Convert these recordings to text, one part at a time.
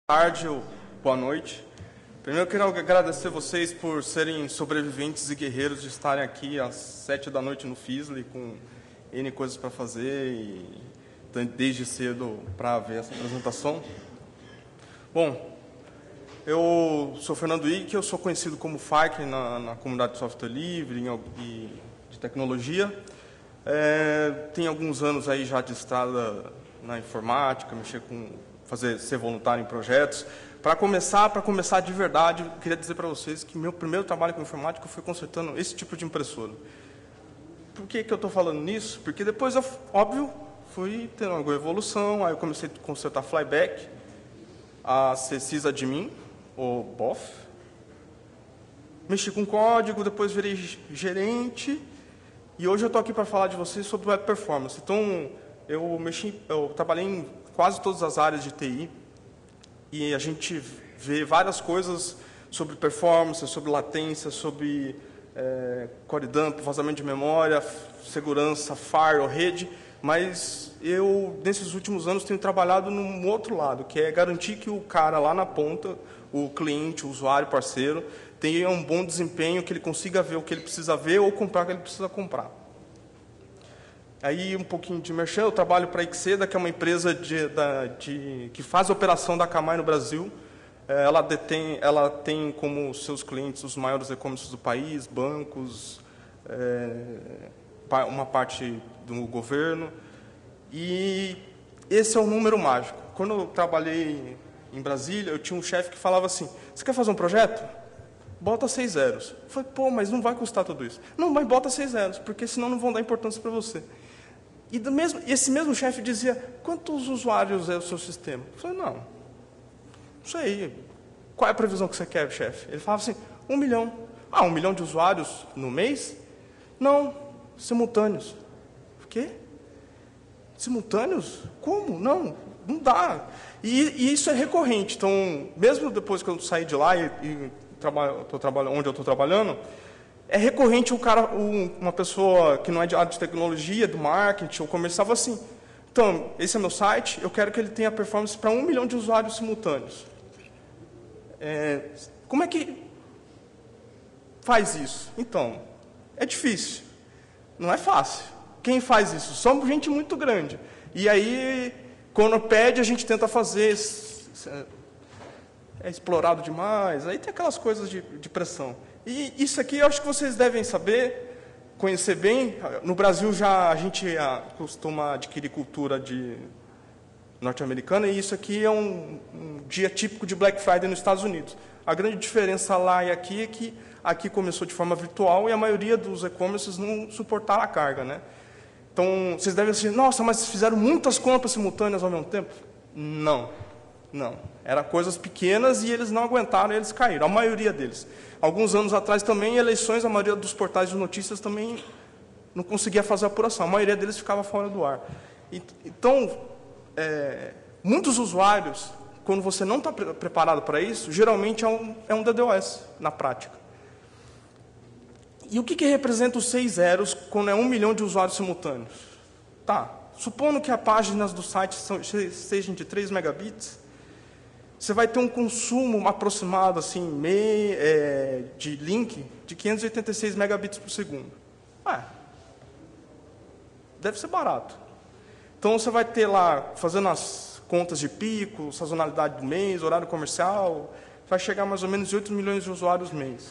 Tarde ou boa noite. Primeiro eu quero agradecer vocês por serem sobreviventes e guerreiros de estarem aqui às 7 da noite no FISLE com N coisas para fazer e desde cedo para ver essa apresentação. Bom, eu sou Fernando Ike, eu sou conhecido como FAIC na comunidade de software livre e de tecnologia. Tenho alguns anos aí já de estrada na informática, mexer com ser voluntário em projetos. Para começar de verdade, eu queria dizer para vocês que meu primeiro trabalho com informática foi consertando esse tipo de impressora. Por que eu estou falando nisso? Porque depois, óbvio, fui tendo alguma evolução, aí eu comecei a consertar flyback, a ser sysadmin, ou BOF. Mexi com código, depois virei gerente, e hoje eu estou aqui para falar de vocês sobre web performance. Então, eu trabalhei em quase todas as áreas de TI, e a gente vê várias coisas sobre performance, sobre latência, sobre core dump, vazamento de memória, segurança, firewall, rede, mas eu, nesses últimos anos, tenho trabalhado num outro lado, que é garantir que o cara lá na ponta, o cliente, o usuário, parceiro, tenha um bom desempenho, que ele consiga ver o que ele precisa ver ou comprar o que ele precisa comprar. Aí, um pouquinho de merchan, eu trabalho para a Ixeda, que é uma empresa que faz a operação da Akamai no Brasil. Ela tem como seus clientes os maiores e-commerces do país, bancos, uma parte do governo. E esse é o número mágico. Quando eu trabalhei em Brasília, eu tinha um chefe que falava assim, você quer fazer um projeto? Bota 6 zeros. Eu falei, pô, mas não vai custar tudo isso. Não, mas bota 6 zeros, porque senão não vão dar importância para você. E esse mesmo chefe dizia, quantos usuários é o seu sistema? Eu falei, não sei. Qual é a previsão que você quer, chefe? Ele falava assim, 1 milhão. 1 milhão de usuários no mês? Não, simultâneos. O quê? Simultâneos? Como? Não dá. E isso é recorrente. Então, mesmo depois que eu saí de lá e onde eu estou trabalhando, é recorrente uma pessoa que não é de área de tecnologia, do marketing ou comercial, assim, então, esse é meu site, eu quero que ele tenha performance para 1 milhão de usuários simultâneos. Como é que faz isso? Então, é difícil, não é fácil. Quem faz isso? Somos gente muito grande. E aí, quando pede, a gente tenta fazer, é explorado demais, aí tem aquelas coisas de pressão. E isso aqui eu acho que vocês devem saber, conhecer bem. No Brasil a gente costuma adquirir cultura norte-americana, e isso aqui é um dia típico de Black Friday nos Estados Unidos. A grande diferença lá e aqui é que aqui começou de forma virtual e a maioria dos e-commerces não suportaram a carga, né? Então, vocês devem dizer, nossa, mas fizeram muitas compras simultâneas ao mesmo tempo? Não. Eram coisas pequenas e eles não aguentaram e eles caíram, a maioria deles. Alguns anos atrás também, em eleições, a maioria dos portais de notícias também não conseguia fazer apuração. A maioria deles ficava fora do ar. Então, muitos usuários, quando você não está preparado para isso, geralmente é um DDoS, na prática. E o que representa os 6 zeros quando é 1 milhão de usuários simultâneos? Tá, supondo que as páginas do site sejam de 3 megabits, você vai ter um consumo aproximado assim, de link de 586 megabits por segundo. Deve ser barato. Então, você vai ter lá, fazendo as contas de pico, sazonalidade do mês, horário comercial, vai chegar mais ou menos em 8 milhões de usuários mês.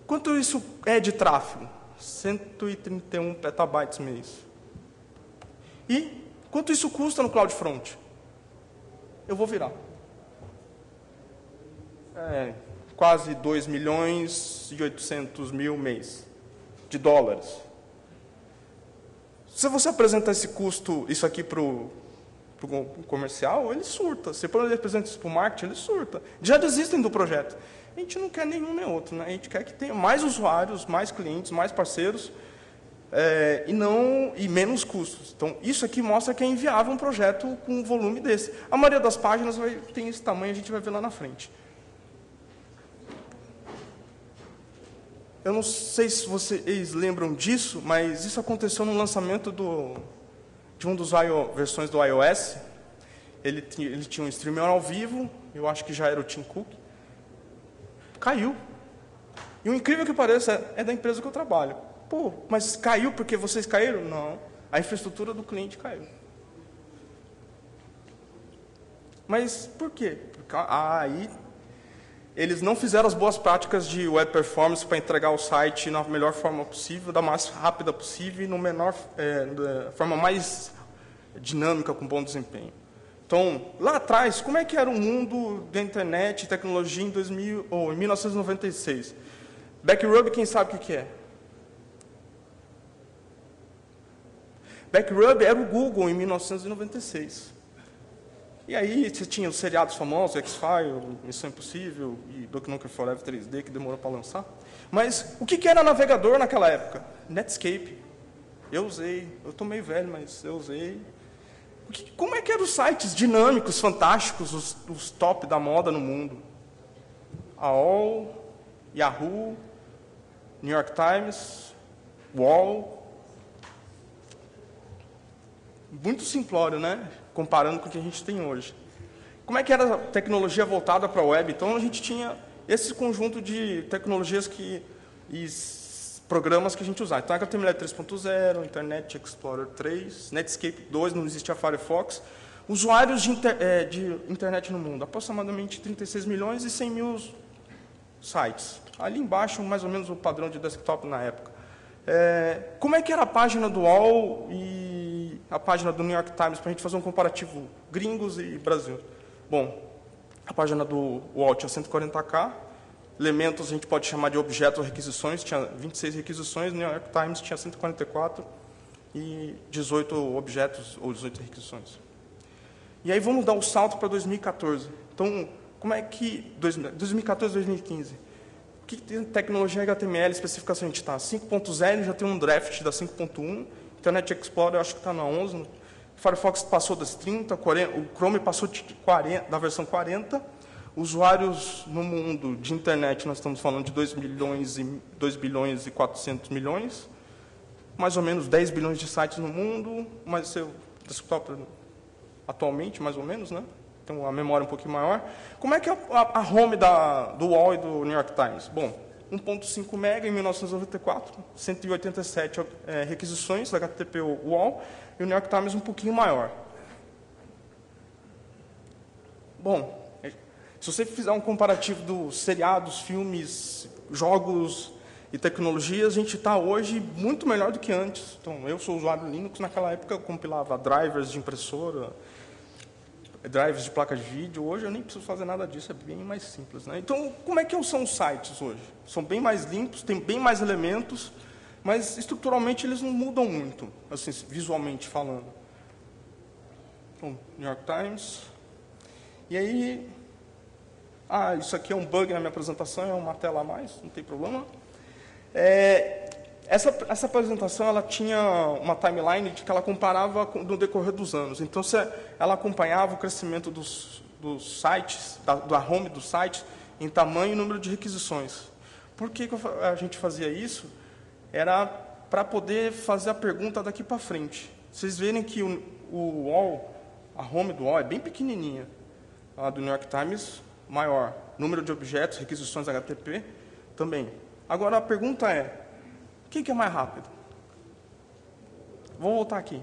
Quanto isso é de tráfego? 131 petabytes mês. E quanto isso custa no CloudFront? Eu vou virar. Quase 2 milhões e 800 mil mês de dólares. Se você apresentar esse custo, isso aqui para o comercial, ele surta. Se você apresenta isso para o marketing, ele surta. Já desistem do projeto. A gente não quer nenhum nem outro, né? A gente quer que tenha mais usuários, mais clientes, mais parceiros, e menos custos. Então, isso aqui mostra que é inviável um projeto com um volume desse. A maioria das páginas tem esse tamanho, a gente vai ver lá na frente. Eu não sei se vocês lembram disso, mas isso aconteceu no lançamento de uma das versões do iOS. ele tinha um streamer ao vivo, eu acho que já era o Tim Cook, caiu. E o incrível que pareça é da empresa que eu trabalho. Pô, mas caiu porque vocês caíram? Não, a infraestrutura do cliente caiu. Mas por quê? Porque aí eles não fizeram as boas práticas de web performance para entregar o site na melhor forma possível, da mais rápida possível e da forma mais dinâmica, com bom desempenho. Então, lá atrás, como é que era o mundo da internet e tecnologia em 1996? Backrub, quem sabe o que é? Backrub era o Google em 1996. E aí você tinha os seriados famosos, X-Files, Missão Impossível e Duke Nukem Forever 3D, que demorou para lançar. Mas o que era navegador naquela época? Netscape. Eu usei. Eu estou meio velho, mas eu usei. Como é que eram os sites dinâmicos, fantásticos, os top da moda no mundo? AOL, Yahoo, New York Times, UOL. Muito simplório, né? Comparando com o que a gente tem hoje. Como é que era a tecnologia voltada para a web? Então, a gente tinha esse conjunto de tecnologias e programas que a gente usava. Então, HTML 3.0, Internet Explorer 3, Netscape 2, não existia Firefox. Usuários de internet no mundo, aproximadamente 36 milhões e 100 mil sites. Ali embaixo, mais ou menos, o padrão de desktop na época. Como é que era a página do UOL e a página do New York Times, para a gente fazer um comparativo gringos e Brasil? Bom, a página do UOL tinha 140K, elementos a gente pode chamar de objetos ou requisições, tinha 26 requisições, no New York Times tinha 144 e 18 objetos ou 18 requisições. E aí vamos dar o salto para 2014. Então, como é que... 2014, 2015... Que tecnologia HTML, especificação a gente está? 5.0, já tem um draft da 5.1. Internet Explorer, eu acho que está na 11. O Firefox passou das 30, 40, o Chrome passou da versão 40. Usuários no mundo de internet, nós estamos falando de 2 bilhões e 400 milhões. Mais ou menos 10 bilhões de sites no mundo. Mas seu desktop, atualmente, mais ou menos, né? Tem uma memória um pouquinho maior. Como é que é a home do UOL e do New York Times? Bom, 1.5 MB em 1994, 187 requisições da HTTP UOL, e o New York Times um pouquinho maior. Bom, se você fizer um comparativo dos seriados, filmes, jogos e tecnologias, a gente está hoje muito melhor do que antes. Então, eu sou usuário Linux, naquela época eu compilava drivers de impressora, drivers de placa de vídeo. Hoje eu nem preciso fazer nada disso, é bem mais simples, né? Então, como é que são os sites hoje? São bem mais limpos, tem bem mais elementos, mas estruturalmente eles não mudam muito, assim, visualmente falando. Então, New York Times. E aí, isso aqui é um bug na minha apresentação, é uma tela a mais, não tem problema. Essa apresentação ela tinha uma timeline de que ela comparava no decorrer dos anos. Então, ela acompanhava o crescimento dos sites, da home dos sites, em tamanho e número de requisições. Por que a gente fazia isso? Era para poder fazer a pergunta daqui para frente. Vocês verem que o UOL, a home do UOL é bem pequenininha. A do New York Times, maior. Número de objetos, requisições HTTP, também. Agora, a pergunta é, quem que é mais rápido? Vamos voltar aqui.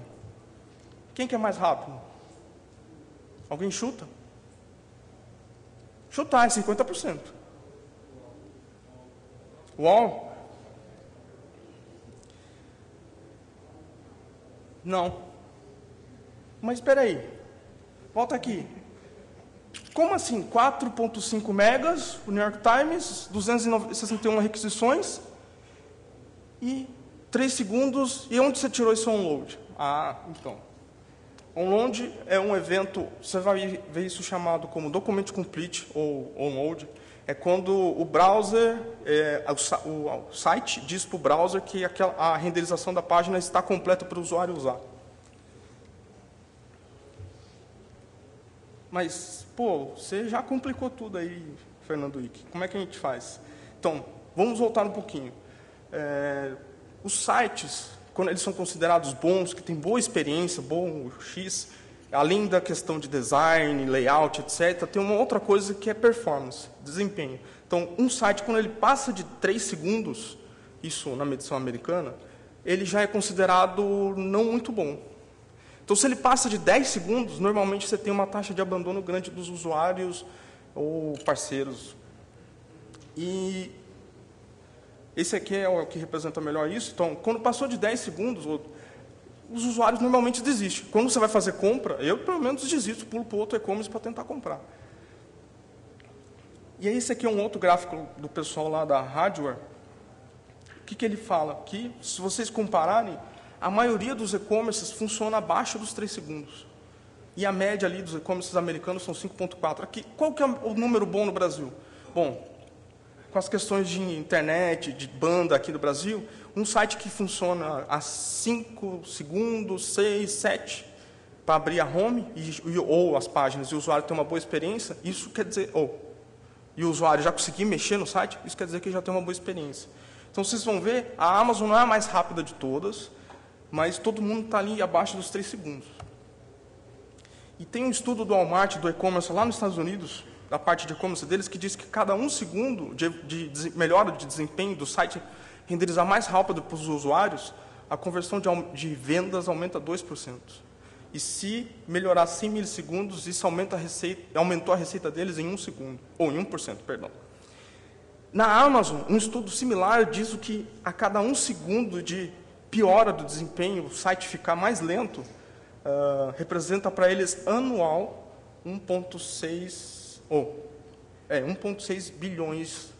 Quem que é mais rápido? Alguém chuta? Chutar é 50%. UOL? Não. Mas espera aí. Volta aqui. Como assim? 4.5 megas, o New York Times, 261 requisições e 3 segundos. E onde você tirou esse onload? Então. Onload é um evento, você vai ver isso chamado como document complete ou onload. É quando o browser, o site diz para o browser que a renderização da página está completa para o usuário usar. Mas, você já complicou tudo aí, Fernando Wick. Como é que a gente faz? Então, vamos voltar um pouquinho. Os sites, quando eles são considerados bons, que têm boa experiência, bom X, além da questão de design, layout, etc., tem uma outra coisa que é performance, desempenho. Então, um site, quando ele passa de 3 segundos, isso na medição americana, ele já é considerado não muito bom. Então, se ele passa de 10 segundos, normalmente você tem uma taxa de abandono grande dos usuários ou parceiros. E esse aqui é o que representa melhor isso. Então, quando passou de 10 segundos, os usuários normalmente desistem. Quando você vai fazer compra, eu, pelo menos, desisto, pulo para o outro e-commerce para tentar comprar. E aí, esse aqui é um outro gráfico do pessoal lá da Hardware. O que ele fala? Que, se vocês compararem, a maioria dos e-commerces funciona abaixo dos 3 segundos. E a média ali dos e-commerces americanos são 5.4. Aqui, qual que é o número bom no Brasil? Bom, com as questões de internet, de banda aqui no Brasil, um site que funciona a 5 segundos, 6, 7, para abrir a home, ou as páginas, e o usuário tem uma boa experiência, isso quer dizer... e o usuário já conseguir mexer no site, isso quer dizer que já tem uma boa experiência. Então, vocês vão ver, a Amazon não é a mais rápida de todas, mas todo mundo está ali abaixo dos 3 segundos. E tem um estudo do Walmart, do e-commerce, lá nos Estados Unidos, da parte de e-commerce deles, que diz que cada 1 segundo de melhora de desempenho do site renderizar mais rápido para os usuários, a conversão de vendas aumenta 2%. E se melhorar 100 milissegundos, isso aumentou a receita deles em 1 segundo, ou em 1%, perdão. Na Amazon, um estudo similar diz que a cada 1 segundo de piora do desempenho, o site ficar mais lento, representa para eles anual 1,6 bilhões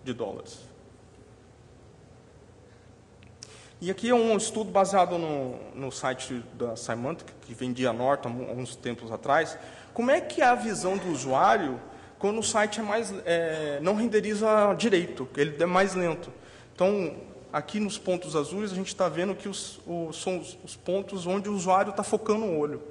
de dólares. E aqui é um estudo baseado no site da Symantec, que vendia a Norton há uns tempos atrás. Como é que é a visão do usuário quando o site não renderiza direito, ele é mais lento? Então, aqui nos pontos azuis, a gente está vendo que são os pontos onde o usuário está focando o olho.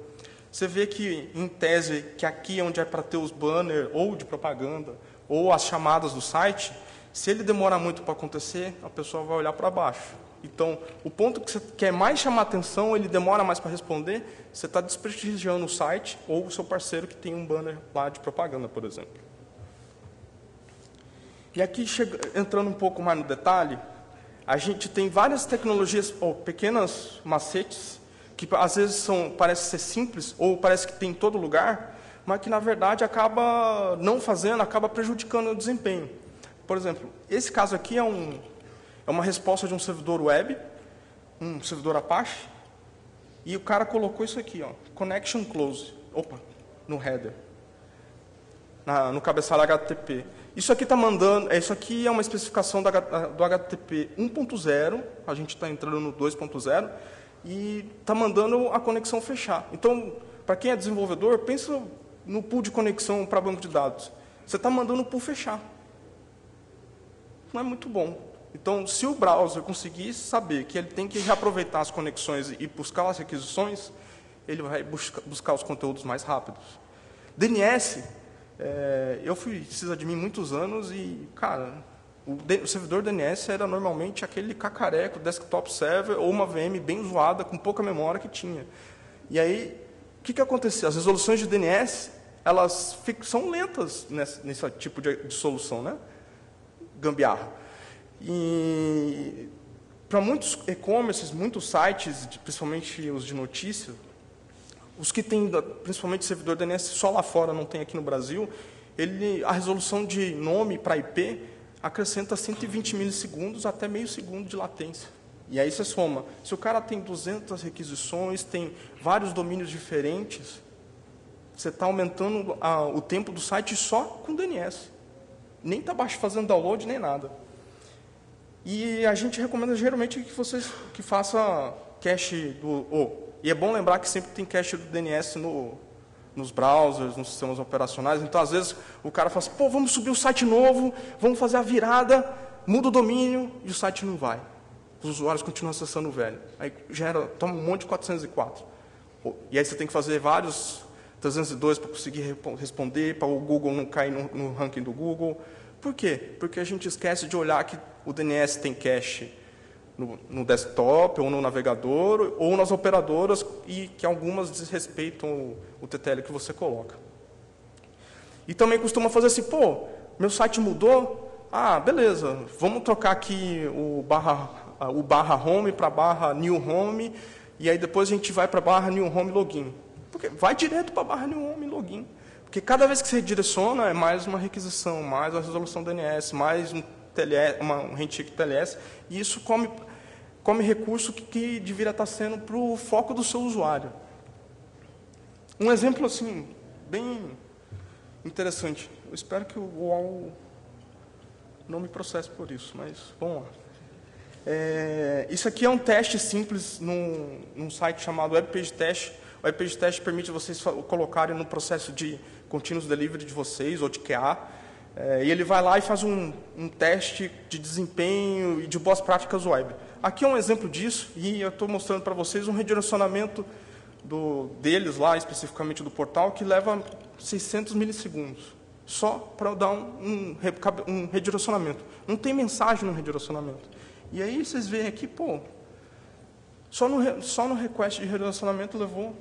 Você vê que, em tese, que aqui é onde é para ter os banners, ou de propaganda, ou as chamadas do site, se ele demora muito para acontecer, a pessoa vai olhar para baixo. Então, o ponto que você quer mais chamar atenção, ele demora mais para responder, você está desprestigiando o site ou o seu parceiro que tem um banner lá de propaganda, por exemplo. E aqui, entrando um pouco mais no detalhe, a gente tem várias tecnologias, ou pequenas macetes, que às vezes parece ser simples, ou parece que tem em todo lugar, mas que, na verdade, acaba não fazendo, acaba prejudicando o desempenho. Por exemplo, esse caso aqui é uma resposta de um servidor web, um servidor Apache, e o cara colocou isso aqui, connection close, no header, no cabeçalho HTTP. Isso aqui está mandando, isso aqui é uma especificação do HTTP 1.0, a gente está entrando no 2.0, e está mandando a conexão fechar. Então, para quem é desenvolvedor, pensa no pool de conexão para banco de dados. Você está mandando o pool fechar. Não é muito bom. Então, se o browser conseguir saber que ele tem que reaproveitar as conexões e buscar as requisições, ele vai buscar os conteúdos mais rápidos. DNS, eu fui sysadmin muitos anos e, cara, o servidor DNS era normalmente aquele cacareco, desktop server, ou uma VM bem zoada, com pouca memória que tinha. E aí, o que acontecia? As resoluções de DNS, elas são lentas nesse tipo de solução, né? Gambiarra. E para muitos e-commerces, muitos sites, principalmente os de notícia, os que têm, principalmente servidor DNS, só lá fora, não tem aqui no Brasil, a resolução de nome para IP acrescenta 120 milissegundos até meio segundo de latência. E aí você soma. Se o cara tem 200 requisições, tem vários domínios diferentes, você está aumentando o tempo do site só com DNS. Nem está fazendo download, nem nada. E a gente recomenda geralmente que faça cache e é bom lembrar que sempre tem cache do DNS nos browsers, nos sistemas operacionais. Então, às vezes, o cara fala assim, vamos subir o site novo, vamos fazer a virada, muda o domínio, e o site não vai. Os usuários continuam acessando o velho. Aí toma um monte de 404. E aí você tem que fazer vários 302 para conseguir responder, para o Google não cair no ranking do Google. Por quê? Porque a gente esquece de olhar que o DNS tem cache no desktop, ou no navegador, ou nas operadoras, e que algumas desrespeitam o TTL que você coloca. E também costuma fazer assim, pô, meu site mudou, beleza, vamos trocar aqui o barra home para barra new home, e aí depois a gente vai para barra new home login. Porque vai direto para barra new home login. Porque cada vez que você redireciona, é mais uma requisição, mais uma resolução DNS, mais um handshake TLS, e isso come recurso que deveria estar sendo para o foco do seu usuário. Um exemplo assim, bem interessante. Eu espero que o UOL não me processe por isso, mas vamos lá. Isso aqui é um teste simples num site chamado WebPage Test. O WebPage Test permite vocês colocarem no processo de Continuous Delivery de vocês, ou de QA, e ele vai lá e faz um teste de desempenho e de boas práticas web. Aqui é um exemplo disso, e eu estou mostrando para vocês um redirecionamento deles lá, especificamente do portal, que leva 600 milissegundos, só para dar um redirecionamento. Não tem mensagem no redirecionamento. E aí vocês veem aqui, pô, só no request de redirecionamento levou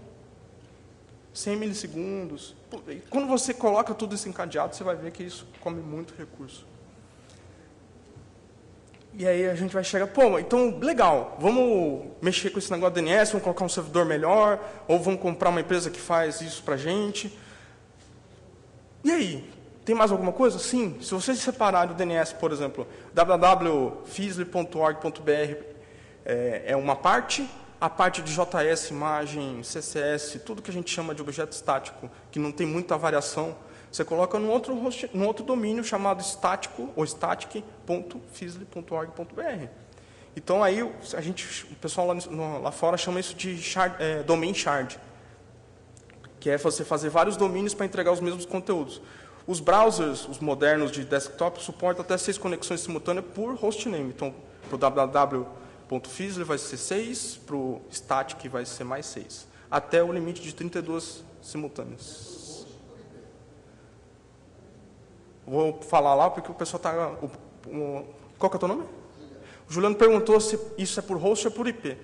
100 milissegundos. Pô, e quando você coloca tudo isso encadeado, você vai ver que isso come muito recurso. E aí a gente vai chegar, pô, então, legal, vamos mexer com esse negócio de DNS, vamos colocar um servidor melhor, ou vamos comprar uma empresa que faz isso para a gente. E aí, tem mais alguma coisa? Sim, se vocês separarem o DNS, por exemplo, www.fizzly.org.br é uma parte, a parte de JS, imagem, CSS, tudo que a gente chama de objeto estático, que não tem muita variação, você coloca num outro domínio chamado estático, ou static.fizzly.org.br. Então, aí, o pessoal lá fora chama isso de domain shard, que é você fazer vários domínios para entregar os mesmos conteúdos. Os browsers, os modernos de desktop, suportam até 6 conexões simultâneas por hostname. Então, para o www.fizzly vai ser 6, para o static vai ser mais 6, até o limite de 32 simultâneas. Vou falar lá porque o pessoal está... Qual que é o teu nome? O Juliano perguntou se isso é por host ou por IP.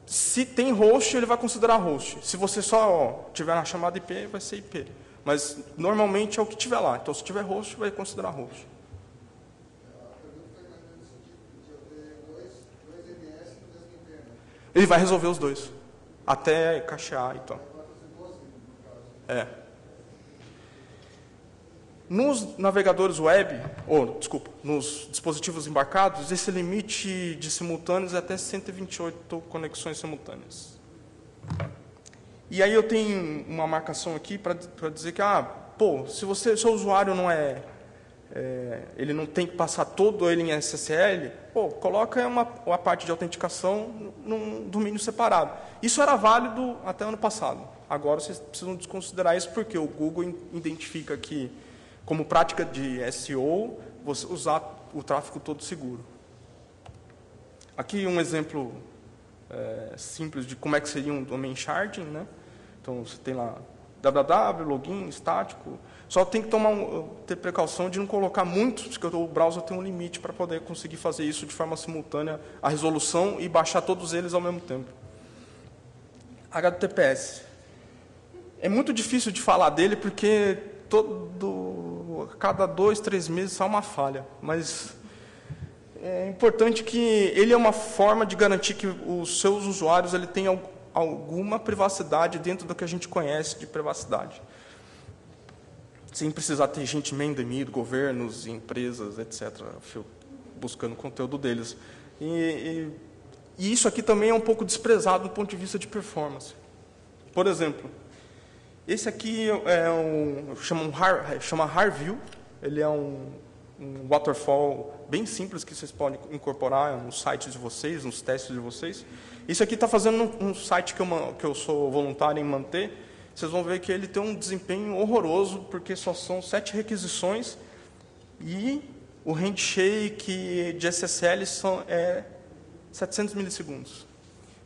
Se tem host, ele vai considerar host. Se você só tiver na chamada IP, vai ser IP. Mas, normalmente, é o que tiver lá. Então, se tiver host, vai considerar host. Ele vai resolver os dois. Até cachear e tal. Nos navegadores web, nos dispositivos embarcados, esse limite de simultâneos é até 128 conexões simultâneas. E aí eu tenho uma marcação aqui para dizer que, se seu usuário não ele não tem que passar todo ele em SSL, coloca uma parte de autenticação num domínio separado. Isso era válido até ano passado. Agora vocês precisam desconsiderar isso porque o Google identifica que, como prática de SEO, você usar o tráfego todo seguro. Aqui um exemplo simples de como é que seria um domain sharding, né? Então, você tem lá www, login, estático. Só tem que ter precaução de não colocar muitos, porque o browser tem um limite para poder conseguir fazer isso de forma simultânea, a resolução, e baixar todos eles ao mesmo tempo. HTTPS. É muito difícil de falar dele, porque cada 2, 3 meses sai uma falha. Mas é importante que ele é uma forma de garantir que os seus usuários tenham alguma privacidade dentro do que a gente conhece de privacidade. Sem precisar ter gente meio governos, empresas, etc., buscando o conteúdo deles. E isso aqui também é um pouco desprezado do ponto de vista de performance. Por exemplo, esse aqui chama Harview. Ele é um waterfall bem simples que vocês podem incorporar nos sites de vocês, nos testes de vocês. Isso aqui está fazendo um site que eu sou voluntário em manter. Vocês vão ver que ele tem um desempenho horroroso, porque só são 7 requisições e o handshake de SSL é 700 milissegundos.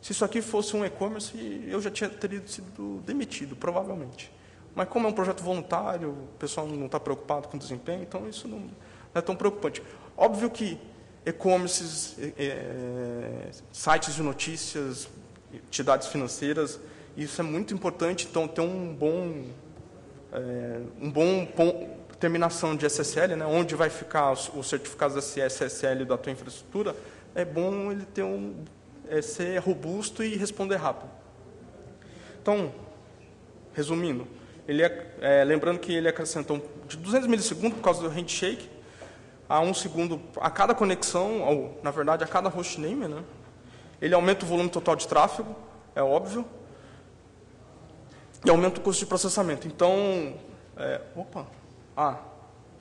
Se isso aqui fosse um e-commerce, eu já teria sido demitido, provavelmente. Mas como é um projeto voluntário, o pessoal não está preocupado com o desempenho, então isso não é tão preocupante. Óbvio que e-commerces, sites de notícias, entidades financeiras. Isso é muito importante, então ter um bom terminação de SSL, né, onde vai ficar os certificados SSL da tua infraestrutura, é bom ele ter ser robusto e responder rápido. Então, resumindo, lembrando que ele acrescentou de 200 milissegundos por causa do handshake, a 1 segundo a cada conexão, ou, na verdade, a cada hostname, né? Ele aumenta o volume total de tráfego, é óbvio, e aumenta o custo de processamento. Então,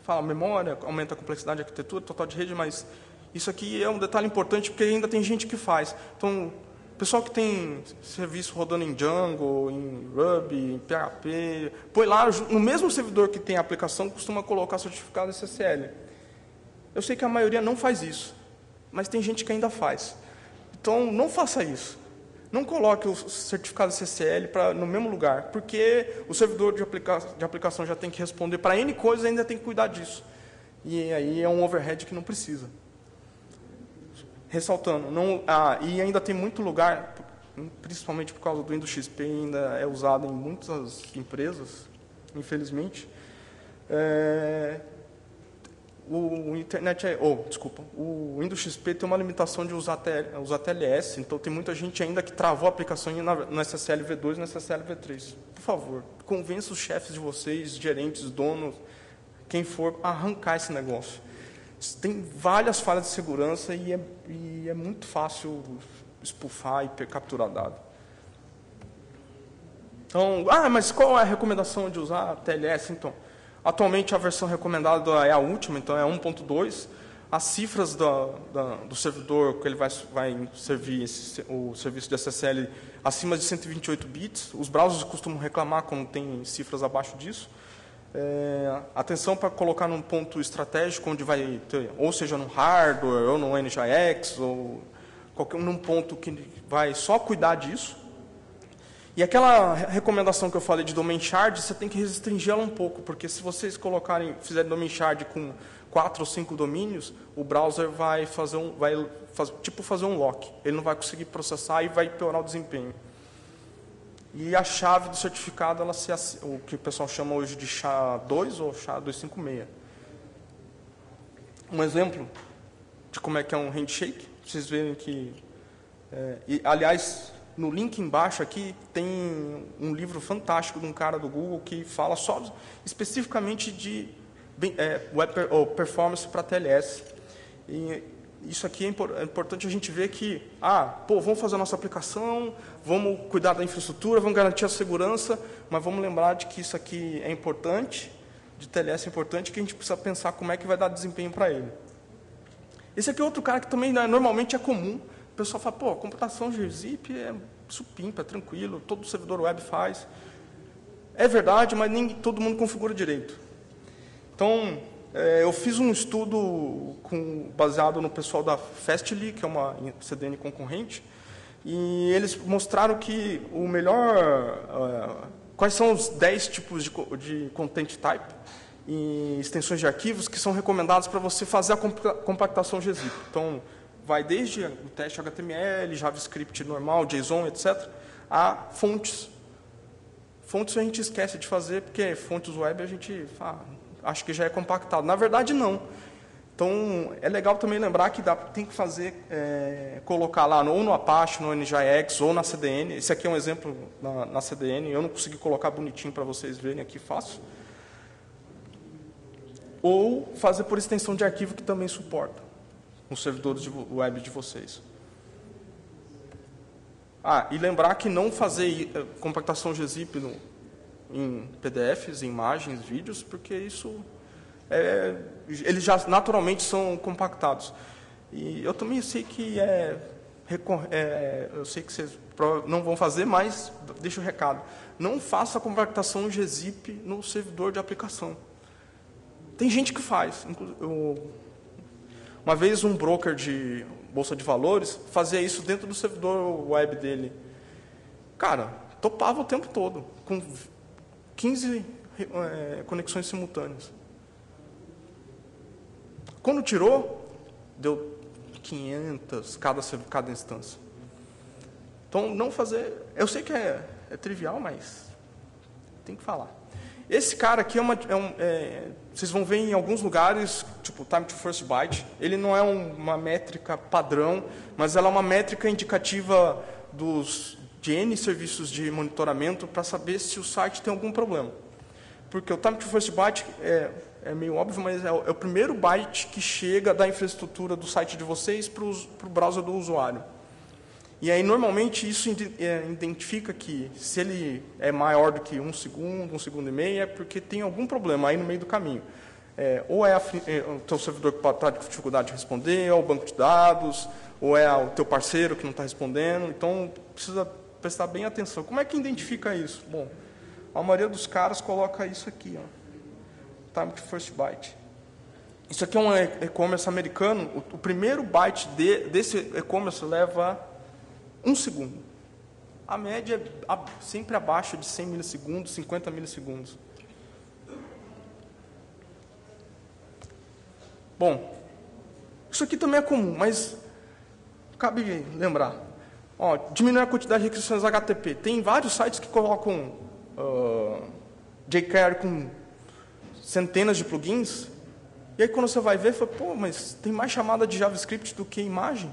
fala memória, aumenta a complexidade de arquitetura, total de rede, mas isso aqui é um detalhe importante porque ainda tem gente que faz. Então, pessoal que tem serviço rodando em Django, em Ruby, em PHP, põe lá, no mesmo servidor que tem a aplicação, costuma colocar certificado SSL. Eu sei que a maioria não faz isso, mas tem gente que ainda faz. Então, não faça isso. Não coloque o certificado SSL no mesmo lugar, porque o servidor de aplicação já tem que responder para N coisas e ainda tem que cuidar disso. E aí é um overhead que não precisa. Ressaltando, e ainda tem muito lugar, principalmente por causa do Windows XP, ainda é usado em muitas empresas, infelizmente. O Windows XP tem uma limitação de usar TLS, então tem muita gente ainda que travou a aplicação no SSL V2 e no SSL V3. Por favor, convença os chefes de vocês, gerentes, donos, quem for, a arrancar esse negócio. Tem várias falhas de segurança e é muito fácil espufar e capturar dado. Então, mas qual é a recomendação de usar TLS, então? Atualmente, a versão recomendada é a última, então é 1.2. As cifras do servidor que ele vai servir o serviço de SSL acima de 128 bits. Os browsers costumam reclamar quando tem cifras abaixo disso. Atenção para colocar num ponto estratégico, onde vai ter, ou seja, no hardware, ou no NGIX, ou num ponto que vai só cuidar disso. E aquela recomendação que eu falei de domain shard, você tem que restringir ela um pouco, porque se vocês fizerem domain shard com 4 ou 5 domínios, o browser vai fazer um lock. Ele não vai conseguir processar e vai piorar o desempenho. E a chave do certificado, o que o pessoal chama hoje de SHA-2 ou SHA-256. Um exemplo de como é que é um handshake, vocês verem que... aliás, no link embaixo aqui tem um livro fantástico de um cara do Google que fala só especificamente de performance para TLS. E isso aqui é importante a gente ver que, vamos fazer a nossa aplicação, vamos cuidar da infraestrutura, vamos garantir a segurança, mas vamos lembrar de que isso aqui é importante, de TLS é importante, que a gente precisa pensar como é que vai dar desempenho para ele. Esse aqui é outro cara que também normalmente é comum. O pessoal fala, computação gzip é supimpa, é tranquilo, todo servidor web faz. É verdade, mas nem todo mundo configura direito. Então, eu fiz um estudo baseado no pessoal da Fastly, que é uma CDN concorrente, e eles mostraram que o melhor... quais são os 10 tipos de content type e extensões de arquivos que são recomendados para você fazer a compactação gzip. Então, vai desde o teste HTML, JavaScript normal, JSON, etc., a fontes. Fontes a gente esquece de fazer, porque fontes web a gente acha que já é compactado. Na verdade, não. Então, é legal também lembrar que tem que fazer, colocar lá ou no Apache, no NGIX, ou na CDN. Esse aqui é um exemplo na CDN. Eu não consegui colocar bonitinho para vocês verem aqui fácil. Ou fazer por extensão de arquivo, que também suporta nos servidores web de vocês. E lembrar que não fazer compactação gzip em PDFs, em imagens, vídeos, porque isso eles já naturalmente são compactados. E eu também sei que eu sei que vocês não vão fazer, mas deixo o recado. Não faça compactação gzip no servidor de aplicação. Tem gente que faz. Uma vez um broker de bolsa de valores fazia isso dentro do servidor web dele. Cara, topava o tempo todo, com 15 conexões simultâneas. Quando tirou, deu 1.500 cada instância. Então, não fazer... Eu sei que é trivial, mas tem que falar. Esse cara aqui vocês vão ver em alguns lugares, tipo time to first byte. Ele não é uma métrica padrão, mas ela é uma métrica indicativa de N serviços de monitoramento para saber se o site tem algum problema. Porque o time to first byte é meio óbvio, mas é o primeiro byte que chega da infraestrutura do site de vocês para o browser do usuário. E aí, normalmente, isso identifica que, se ele é maior do que 1 segundo e meio, é porque tem algum problema aí no meio do caminho. Ou é o teu servidor que está com dificuldade de responder, ou o banco de dados, ou é o teu parceiro que não está respondendo. Então, precisa prestar bem atenção. Como é que identifica isso? Bom, a maioria dos caras coloca isso aqui, ó, time to first byte. Isso aqui é um e-commerce americano. O primeiro byte desse e-commerce leva 1 segundo. A média é sempre abaixo de 100 milissegundos, 50 milissegundos. Bom, isso aqui também é comum, mas cabe lembrar. Diminuir a quantidade de requisições HTTP. Tem vários sites que colocam jQuery com centenas de plugins, e aí quando você vai ver, fala, pô, mas tem mais chamada de JavaScript do que imagem.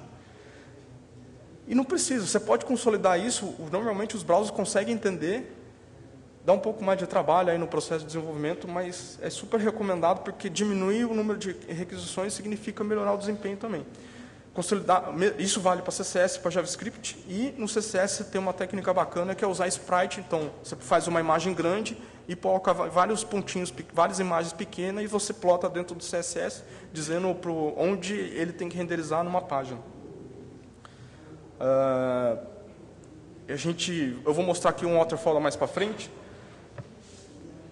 E não precisa, você pode consolidar isso, normalmente os browsers conseguem entender, dá um pouco mais de trabalho aí no processo de desenvolvimento, mas é super recomendado, porque diminuir o número de requisições significa melhorar o desempenho também. Consolidar, isso vale para CSS, para JavaScript, e no CSS tem uma técnica bacana que é usar sprite. Então, você faz uma imagem grande e coloca vários pontinhos, várias imagens pequenas, e você plota dentro do CSS, dizendo onde ele tem que renderizar numa página. Eu vou mostrar aqui um waterfall mais para frente,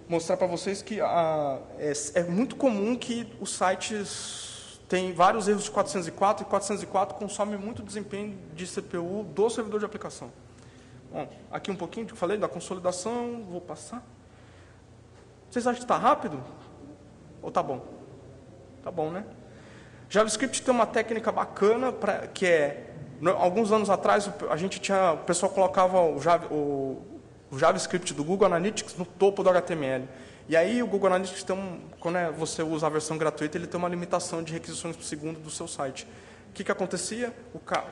mostrar para vocês que é muito comum que os sites têm vários erros de 404, e 404 consome muito desempenho de CPU do servidor de aplicação. Bom, aqui um pouquinho que eu falei da consolidação, vou passar. Vocês acham que está rápido? Ou está bom? Está bom, né? JavaScript tem uma técnica bacana que alguns anos atrás, o pessoal colocava o JavaScript do Google Analytics no topo do HTML. E aí o Google Analytics quando você usa a versão gratuita, ele tem uma limitação de requisições por segundo do seu site. O que acontecia?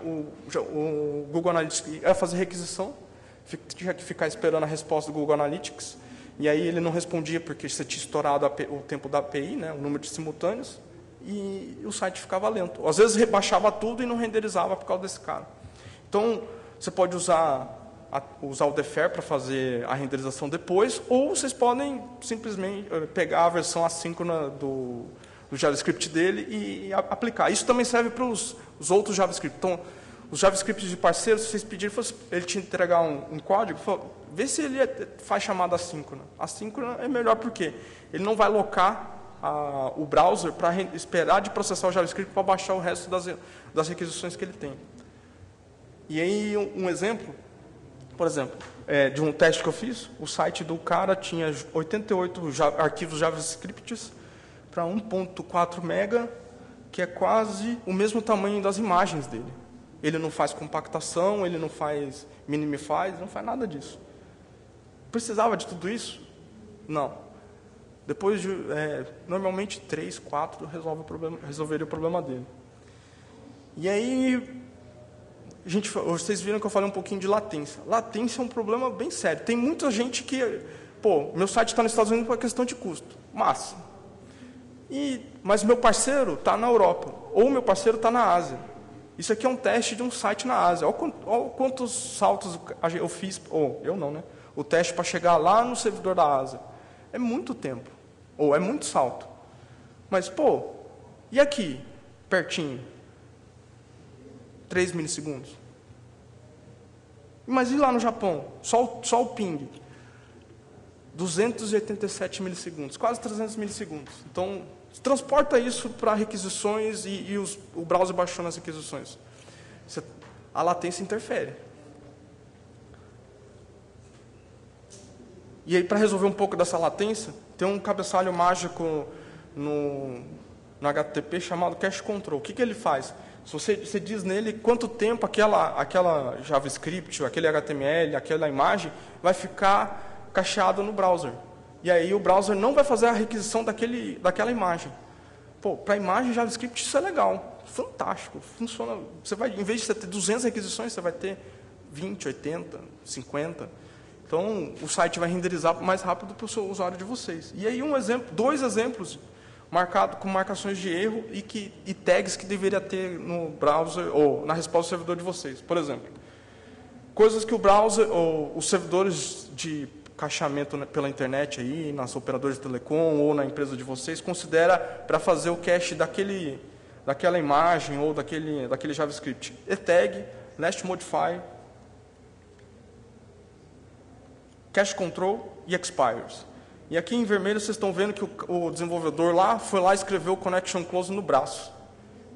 O Google Analytics ia fazer requisição, tinha que ficar esperando a resposta do Google Analytics, e aí ele não respondia porque você tinha estourado o tempo da API, né, o número de simultâneos, e o site ficava lento. Às vezes rebaixava tudo e não renderizava por causa desse cara. Então, você pode usar o defer para fazer a renderização depois, ou vocês podem simplesmente pegar a versão assíncrona do JavaScript dele e aplicar. Isso também serve para os outros JavaScript. Então, os JavaScripts de parceiro, se vocês pedirem, ele te entregar um código, vê se ele faz chamada assíncrona. Assíncrona é melhor porque ele não vai locar o browser para esperar de processar o JavaScript para baixar o resto das requisições que ele tem. E aí, um exemplo, por exemplo, de um teste que eu fiz, o site do cara tinha 88 arquivos JavaScript para 1.4 mega, que é quase o mesmo tamanho das imagens dele. Ele não faz compactação, ele não faz minimify, não faz nada disso. Precisava de tudo isso? Não. Depois de, normalmente, 3, 4 resolveria o problema dele. E aí, vocês viram que eu falei um pouquinho de latência. Latência é um problema bem sério. Tem muita gente que, meu site está nos Estados Unidos por questão de custo. Massa. Mas meu parceiro está na Europa, ou meu parceiro está na Ásia. Isso aqui é um teste de um site na Ásia. Olha quantos saltos eu fiz, eu não, né? O teste para chegar lá no servidor da Ásia. É muito tempo, ou é muito salto. Mas, e aqui, pertinho? 3 milissegundos. Mas e lá no Japão? Só o ping. 287 milissegundos, quase 300 milissegundos. Então, transporta isso para requisições e o browser baixando as requisições. A latência interfere. E aí, para resolver um pouco dessa latência, tem um cabeçalho mágico no HTTP chamado Cache Control. O que ele faz? Se você diz nele quanto tempo aquela JavaScript, aquele HTML, aquela imagem vai ficar cacheado no browser. E aí o browser não vai fazer a requisição daquela imagem. Pô, para imagem JavaScript isso é legal, fantástico, funciona. Você vai, em vez de você ter 200 requisições, você vai ter 20, 80, 50. Então o site vai renderizar mais rápido para o seu usuário de vocês. E aí dois exemplos marcado com marcações de erro e tags que deveria ter no browser ou na resposta do servidor de vocês. Por exemplo, coisas que o browser ou os servidores de cacheamento pela internet aí, nas operadoras de telecom ou na empresa de vocês, considera para fazer o cache daquela imagem ou daquele JavaScript. E-tag, last modify, cache control e expires. E aqui em vermelho vocês estão vendo que o desenvolvedor lá foi lá e escreveu o connection close no braço.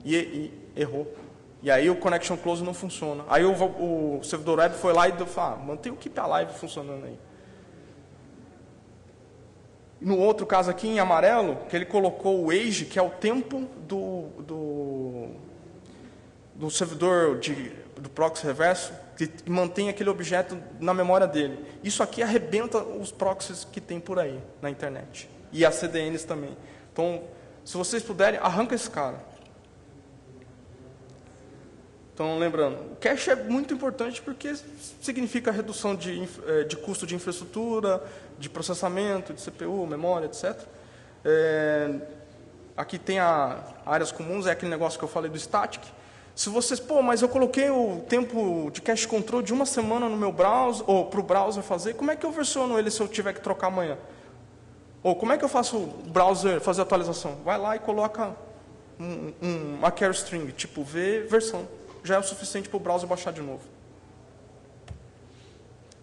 E errou. E aí o connection close não funciona. Aí o servidor web foi lá e falou, mantém o keep alive funcionando aí. No outro caso aqui, em amarelo, que ele colocou o age, que é o tempo do servidor do proxy reverso, que mantém aquele objeto na memória dele. Isso aqui arrebenta os proxies que tem por aí, na internet. E as CDNs também. Então, se vocês puderem, arranca esse cara. Então, lembrando, o cache é muito importante porque significa redução de custo de infraestrutura, de processamento, de CPU, memória, etc. Aqui tem áreas comuns, é aquele negócio que eu falei do static. Se vocês, mas eu coloquei o tempo de cache control de uma semana no meu browser, ou para o browser fazer, como é que eu versiono ele se eu tiver que trocar amanhã? Ou como é que eu faço o browser fazer a atualização? Vai lá e coloca uma carry string, tipo V versão. Já é o suficiente para o browser baixar de novo.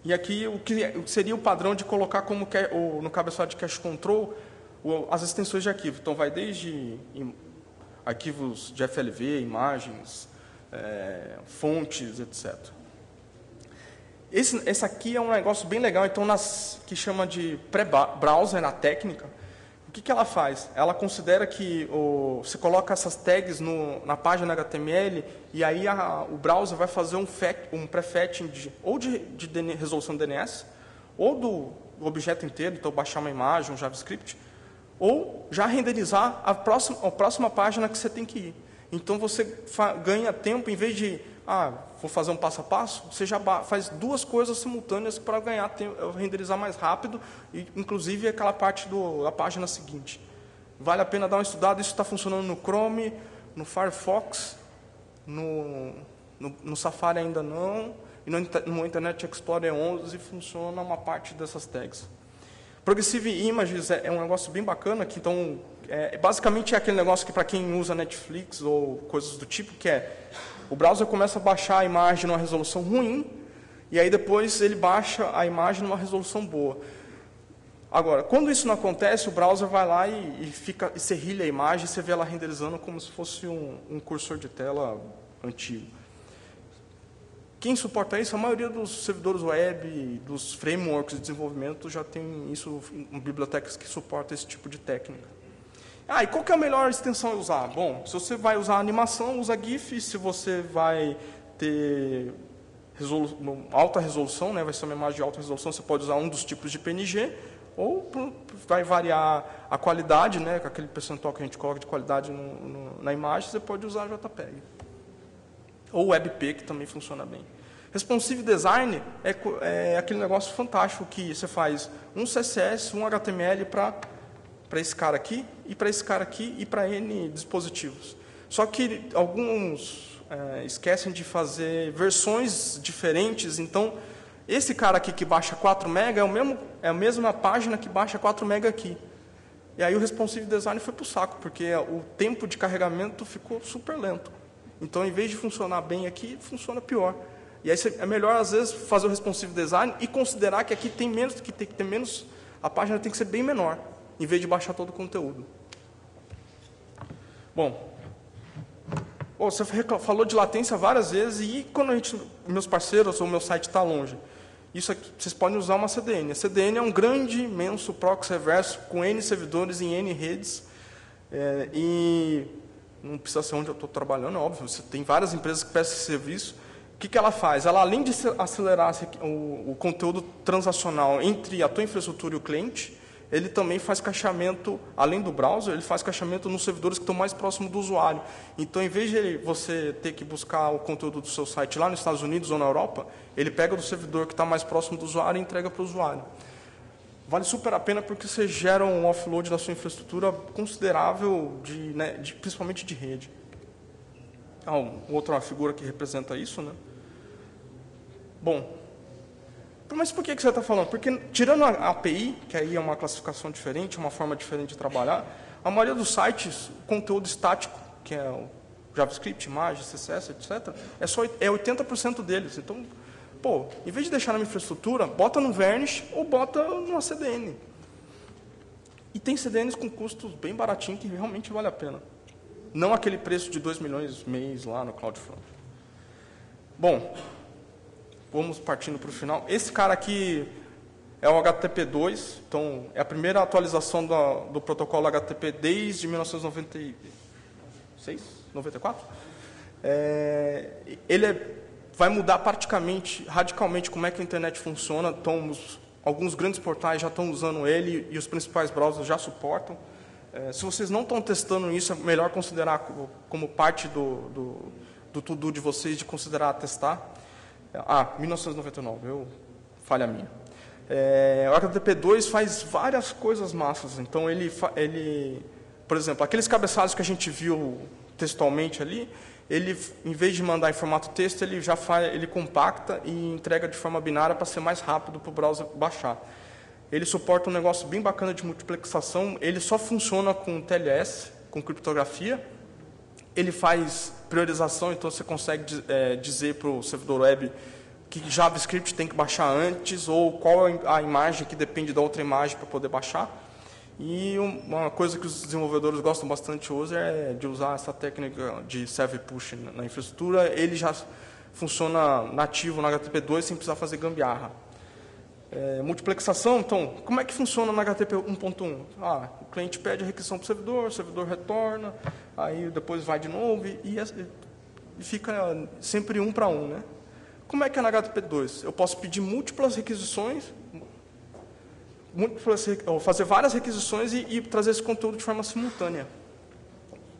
E aqui o que seria o padrão de colocar como no cabeçalho de cache control as extensões de arquivo. Então vai desde arquivos de FLV, imagens, fontes, etc. Esse aqui é um negócio bem legal, então que chama de pré-browser na técnica. O que ela faz? Ela considera que você coloca essas tags na página HTML e aí o browser vai fazer um prefetching ou de resolução DNS ou do objeto inteiro, então baixar uma imagem, um JavaScript, ou já renderizar a próxima página que você tem que ir. Então você ganha tempo, em vez de vou fazer um passo a passo, você já faz duas coisas simultâneas para ganhar tempo, renderizar mais rápido, e inclusive aquela parte da página seguinte. Vale a pena dar uma estudada, isso está funcionando no Chrome, no Firefox, no Safari ainda não, e no Internet Explorer 11 funciona uma parte dessas tags. Progressive Images é um negócio bem bacana, que então, basicamente é aquele negócio que para quem usa Netflix ou coisas do tipo, que o browser começa a baixar a imagem numa resolução ruim, e aí depois ele baixa a imagem numa resolução boa. Agora, quando isso não acontece, o browser vai lá e serrilha a imagem, e você vê ela renderizando como se fosse um cursor de tela antigo. Quem suporta isso? A maioria dos servidores web, dos frameworks de desenvolvimento já tem isso em bibliotecas que suportam esse tipo de técnica. E qual que é a melhor extensão a usar? Bom, se você vai usar animação, usa GIF. Se você vai ter alta resolução, vai ser uma imagem de alta resolução, você pode usar um dos tipos de PNG, ou vai variar a qualidade, com aquele percentual que a gente coloca de qualidade na imagem, você pode usar JPEG. Ou WebP, que também funciona bem. Responsive Design é aquele negócio fantástico que você faz um CSS, um HTML para esse cara aqui, e para esse cara aqui, e para N dispositivos. Só que alguns esquecem de fazer versões diferentes, então esse cara aqui que baixa 4 MB é a mesma página que baixa 4 MB aqui. E aí o Responsive Design foi para o saco, porque o tempo de carregamento ficou super lento. Então, em vez de funcionar bem aqui, funciona pior. E aí é melhor, às vezes, fazer o Responsive Design e considerar que aqui tem que ter menos, a página tem que ser bem menor, em vez de baixar todo o conteúdo. Bom, você falou de latência várias vezes, e quando meus parceiros ou meu site está longe, isso aqui, vocês podem usar uma CDN. A CDN é um grande, imenso proxy reverso com N servidores em N redes, e não precisa ser onde eu estou trabalhando, é óbvio, você tem várias empresas que prestam esse serviço. O que ela faz? Ela, além de acelerar o conteúdo transacional entre a tua infraestrutura e o cliente, ele também faz cacheamento, além do browser, ele faz cacheamento nos servidores que estão mais próximos do usuário. Então, em vez de você ter que buscar o conteúdo do seu site lá nos Estados Unidos ou na Europa, ele pega do servidor que está mais próximo do usuário e entrega para o usuário. Vale super a pena porque você gera um offload da sua infraestrutura considerável, principalmente de rede. Outra figura que representa isso, né? Bom, mas por que você está falando? Porque, tirando a API, que aí é uma classificação diferente, uma forma diferente de trabalhar, a maioria dos sites, conteúdo estático, que é o JavaScript, imagem, CSS, etc., é 80% deles. Então, pô, em vez de deixar na minha infraestrutura, bota no Varnish ou bota numa CDN. E tem CDNs com custos bem baratinhos que realmente vale a pena. Não aquele preço de 2 milhões mês lá no CloudFront. Bom, vamos partindo para o final. Esse cara aqui é o HTTP2, então é a primeira atualização do protocolo HTTP desde 1996, 94. Vai mudar radicalmente como é que a internet funciona. Então, alguns grandes portais já estão usando ele e os principais browsers já suportam. Se vocês não estão testando isso, é melhor considerar como parte do to-do de vocês, de considerar testar. 1999, falha minha. O HTTP2 faz várias coisas massas. Então, por exemplo, aqueles cabeçalhos que a gente viu textualmente ali, ele, em vez de mandar em formato texto, ele compacta e entrega de forma binária para ser mais rápido para o browser baixar. Ele suporta um negócio bem bacana de multiplexação. Ele só funciona com TLS, com criptografia. Ele faz priorização, então você consegue dizer para o servidor web que JavaScript tem que baixar antes ou qual é a imagem que depende da outra imagem para poder baixar. E uma coisa que os desenvolvedores gostam bastante hoje é de usar essa técnica de server push na infraestrutura. Ele já funciona nativo no HTTP2 sem precisar fazer gambiarra. Multiplexação, então, como é que funciona no HTTP 1.1? O cliente pede a requisição para o servidor retorna, aí depois vai de novo e fica sempre 1 para 1, né? Como é que é no HTTP 2? Eu posso pedir múltiplas requisições, fazer várias requisições e trazer esse conteúdo de forma simultânea.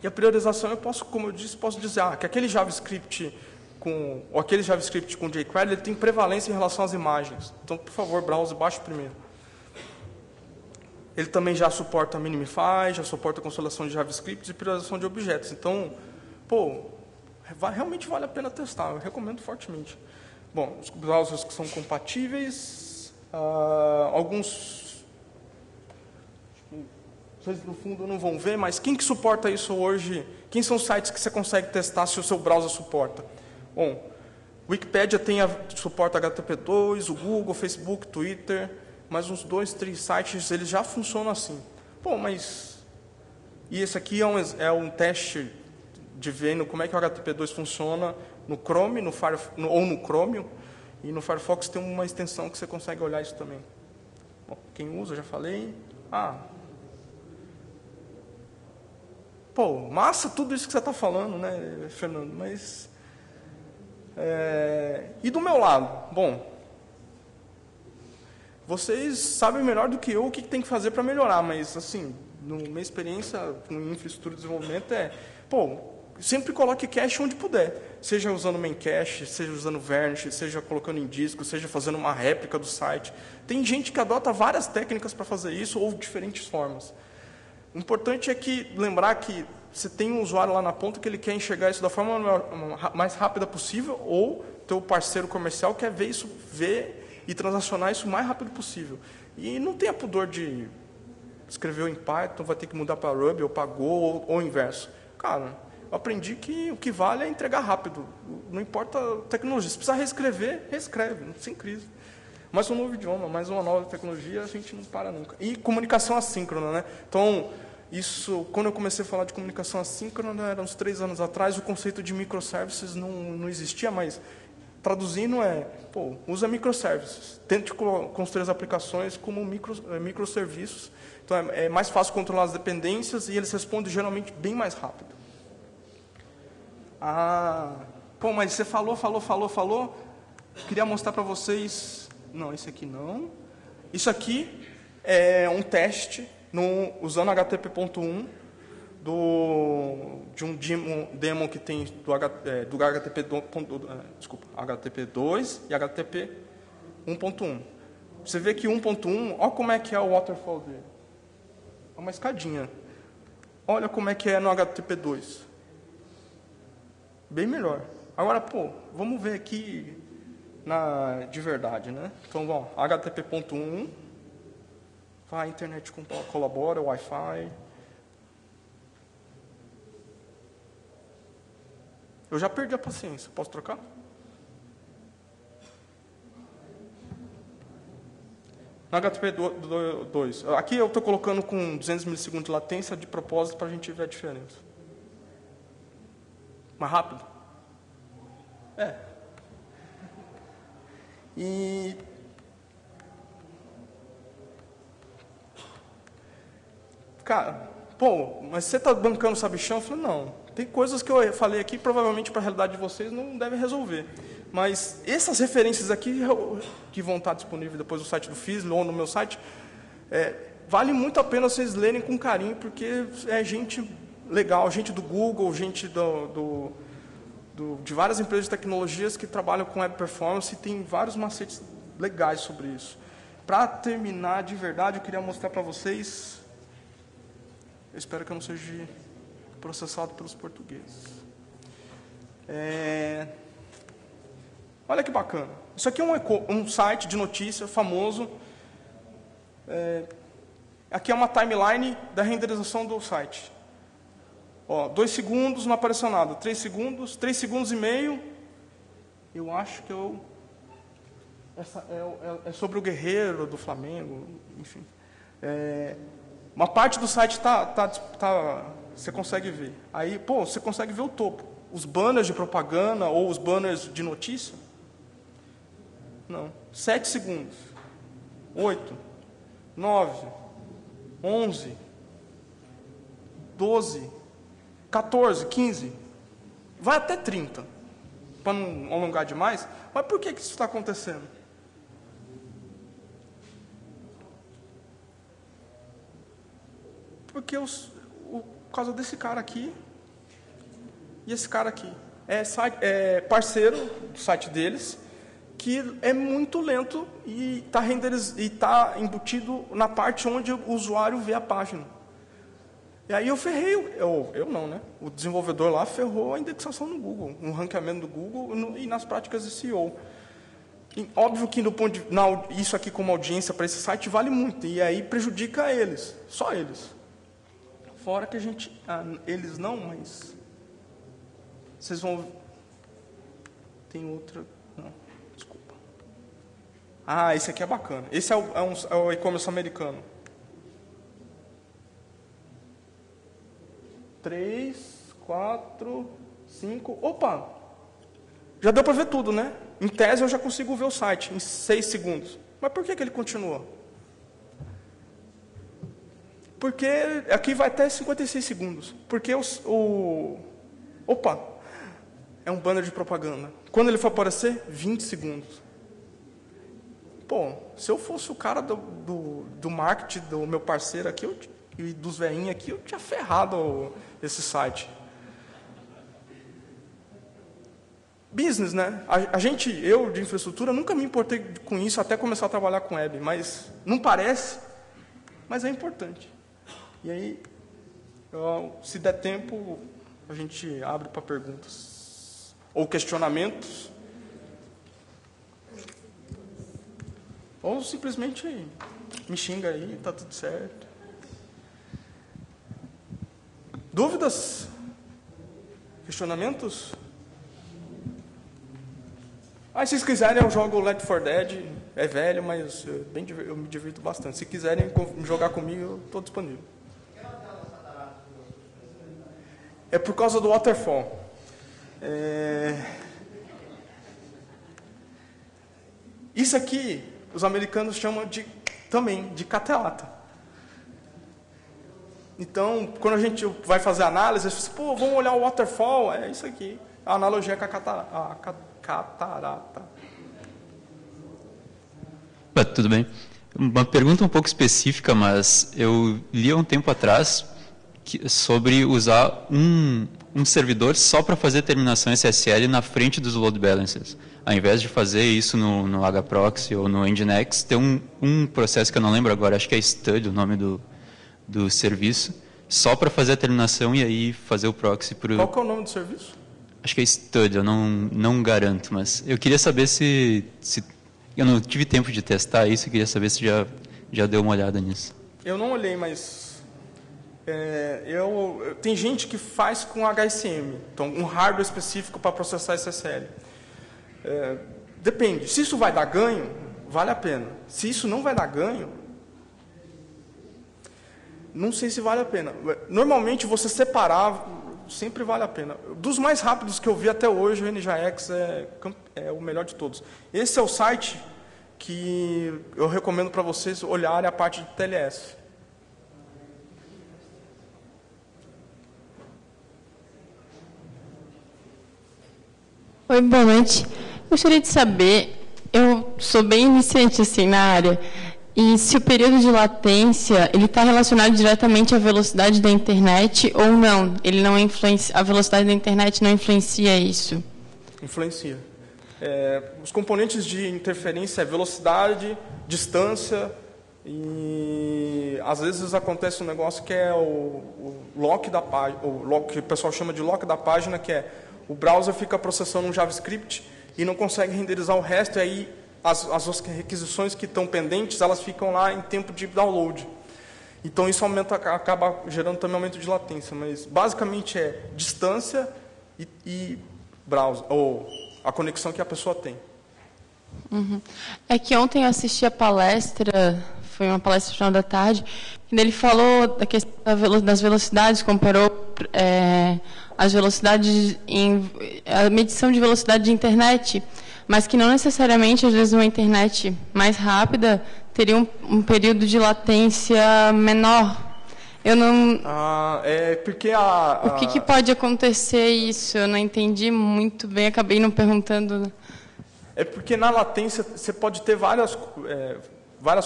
E a priorização eu posso, como eu disse, dizer que aquele JavaScript com jQuery, ele tem prevalência em relação às imagens. Então, por favor, browse, baixe primeiro. Ele também já suporta Minimify, já suporta consolação de JavaScript e priorização de objetos. Então, realmente vale a pena testar, eu recomendo fortemente. Bom, os browsers que são compatíveis, alguns, vocês no fundo não vão ver, mas quem que suporta isso hoje? Quem são os sites que você consegue testar se o seu browser suporta? Bom, Wikipedia suporta HTTP2, o Google, o Facebook, Twitter, mais uns 2, 3 sites, eles já funcionam assim. E esse aqui é um teste de vendo como é que o HTTP2 funciona no Chrome, ou no Chromium, e no Firefox tem uma extensão que você consegue olhar isso também. Bom, quem usa, já falei. Massa tudo isso que você está falando, né, Fernando? Mas... E do meu lado? Bom, vocês sabem melhor do que eu o que tem que fazer para melhorar, mas, assim, na minha experiência com infraestrutura de desenvolvimento sempre coloque cache onde puder. Seja usando main cache, seja usando Varnish, seja colocando em disco, seja fazendo uma réplica do site. Tem gente que adota várias técnicas para fazer isso ou diferentes formas. O importante é lembrar que você tem um usuário lá na ponta que ele quer enxergar isso da forma mais rápida possível, ou teu parceiro comercial quer ver e transacionar isso o mais rápido possível. E não tenha pudor de escrever em Python, vai ter que mudar para Ruby ou para Go ou o inverso. Cara, eu aprendi que o que vale é entregar rápido. Não importa a tecnologia. Se precisar reescrever, reescreve, sem crise. Mais um novo idioma, mais uma nova tecnologia, a gente não para nunca. E comunicação assíncrona, né? Então, quando eu comecei a falar de comunicação assíncrona, era uns 3 anos atrás, o conceito de microservices não existia, mas traduzindo usa microservices. Tente construir as aplicações como microserviços. Então, é mais fácil controlar as dependências e eles respondem geralmente bem mais rápido. Ah, pô, mas você falou. Queria mostrar para vocês. Não, esse aqui não. Isso aqui é um teste usando HTTP.1 de um demo que tem do HTTP2 e HTTP 1.1. Você vê que 1.1, olha como é que é o waterfall dele. É uma escadinha. Olha como é que é no HTTP2. Bem melhor. Agora, pô, vamos ver aqui de verdade, né? Então, bom, HTTP.1, a internet colabora, Wi-Fi. Eu já perdi a paciência. Posso trocar? No HTTP2, aqui eu estou colocando com 200 milissegundos de latência de propósito para a gente ver a diferença. Mais rápido? É. E... Cara, pô, mas você está bancando sabichão? Eu falei, não. Tem coisas que eu falei aqui, provavelmente para a realidade de vocês não devem resolver. Mas essas referências aqui, que vão estar disponíveis depois no site do FISL ou no meu site, vale muito a pena vocês lerem com carinho, porque é gente legal, gente do Google, gente de várias empresas de tecnologias que trabalham com web performance e tem vários macetes legais sobre isso. Para terminar, de verdade, eu queria mostrar para vocês... Eu espero que eu não seja processado pelos portugueses. Olha que bacana. Isso aqui é um site de notícia famoso. Aqui é uma timeline da renderização do site. 2 segundos, não apareceu nada. 3 segundos, 3 segundos e meio. Eu acho que essa é sobre o Guerreiro do Flamengo, enfim. Uma parte do site você consegue ver. Aí, pô, você consegue ver o topo. Os banners de propaganda ou os banners de notícia. Não. 7 segundos. 8. 9. 11. 12. 14. 15. Vai até 30. Para não alongar demais. Mas por que isso está acontecendo? Porque por causa desse cara aqui e esse cara aqui. É parceiro do site deles, que é muito lento e está embutido na parte onde o usuário vê a página. E aí eu ferrei, eu não, né? O desenvolvedor lá ferrou a indexação no Google, no ranqueamento do Google e nas práticas de SEO. E, óbvio que isso aqui como audiência para esse site vale muito, e aí prejudica eles, só eles. Fora que eles não, mas vocês vão... Tem outra... Não, desculpa. Esse aqui é bacana. Esse é o e-commerce americano. 3, 4, 5... Opa! Já deu para ver tudo, né? Em tese eu já consigo ver o site em 6 segundos. Mas por que ele continua? Porque aqui vai até 56 segundos. Porque opa! É um banner de propaganda. Quando ele for aparecer, 20 segundos. Pô, se eu fosse o cara do marketing do meu parceiro aqui, e dos velhinhos aqui, eu tinha ferrado esse site. Business, né? Eu de infraestrutura, nunca me importei com isso até começar a trabalhar com web, mas não parece, mas é importante. E aí, se der tempo, a gente abre para perguntas ou questionamentos, ou simplesmente me xinga aí, tá tudo certo. Dúvidas? Questionamentos? Se vocês quiserem, eu jogo Left 4 Dead. É velho, mas eu me divirto bastante. Se quiserem jogar comigo, eu estou disponível. É por causa do waterfall. Isso aqui, os americanos chamam também de catelata. Então, quando a gente vai fazer análise, a gente fala, pô, vamos olhar o waterfall, é isso aqui. A analogia com a catarata. Tudo bem. Uma pergunta um pouco específica, mas eu li há um tempo atrás sobre usar um servidor só para fazer terminação SSL na frente dos load balancers. Ao invés de fazer isso no hproxy ou no Nginx, tem um processo que eu não lembro agora, acho que é stud o nome do serviço, só para fazer a terminação e aí fazer o proxy por... Qual que é o nome do serviço? Acho que é stud, eu não garanto, mas eu queria saber se eu não tive tempo de testar isso, eu queria saber se já deu uma olhada nisso. Eu não olhei, mas tem gente que faz com HSM, então um hardware específico para processar SSL. Depende. Se isso vai dar ganho, vale a pena. Se isso não vai dar ganho, não sei se vale a pena. Normalmente, você separar sempre vale a pena. Dos mais rápidos que eu vi até hoje, o NGINX é o melhor de todos. Esse é o site que eu recomendo para vocês olharem a parte de TLS. Oi, boa noite. Gostaria de saber, eu sou bem iniciante assim, na área, e se o período de latência ele está relacionado diretamente à velocidade da internet ou não? Ele não influencia, a velocidade da internet não influencia isso? Influencia. Os componentes de interferência é velocidade, distância e às vezes acontece um negócio que é o lock da página, que o pessoal chama de lock da página, que é o browser fica processando um JavaScript e não consegue renderizar o resto, e aí as requisições que estão pendentes, elas ficam lá em tempo de download. Então isso acaba gerando também aumento de latência, mas basicamente é distância e browser, ou a conexão que a pessoa tem. Uhum. É que ontem eu assisti a palestra, foi uma palestra no final da tarde, e ele falou da questão das velocidades, comparou as velocidades a medição de velocidade de internet, mas que não necessariamente, às vezes, uma internet mais rápida teria um período de latência menor. Eu não... porque O que pode acontecer isso? Eu não entendi muito bem, acabei não perguntando. É porque na latência você pode ter várias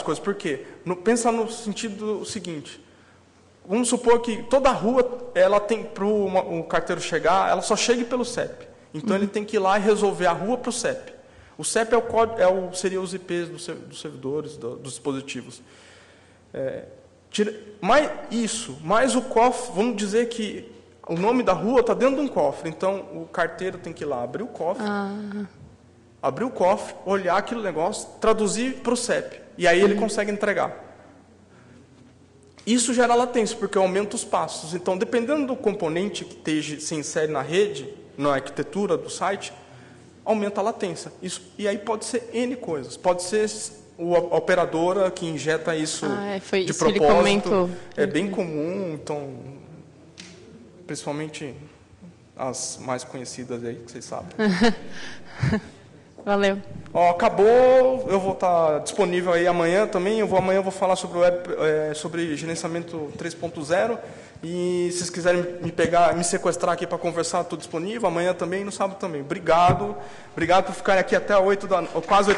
coisas. Por quê? Pensa no sentido seguinte. Vamos supor que toda rua, ela tem, para o carteiro chegar, ela só chega pelo CEP. Então, ele tem que ir lá e resolver a rua para o CEP. O CEP seria os IPs dos servidores, dos dispositivos. Mais o cofre, vamos dizer que o nome da rua está dentro de um cofre. Então, o carteiro tem que ir lá abrir o cofre, olhar aquele negócio, traduzir para o CEP. E aí ele consegue entregar. Isso gera latência, porque aumenta os passos. Então, dependendo do componente que se insere na rede, na arquitetura do site, aumenta a latência. E aí pode ser N coisas. Pode ser a operadora que injeta isso de propósito. Ele comentou. É bem comum, então, principalmente as mais conhecidas aí, que vocês sabem. Valeu. Acabou, eu vou estar disponível aí amanhã também. Amanhã eu vou falar sobre gerenciamento 3.0. E se vocês quiserem me sequestrar aqui para conversar, estou disponível. Amanhã também e no sábado também. Obrigado por ficarem aqui até quase 8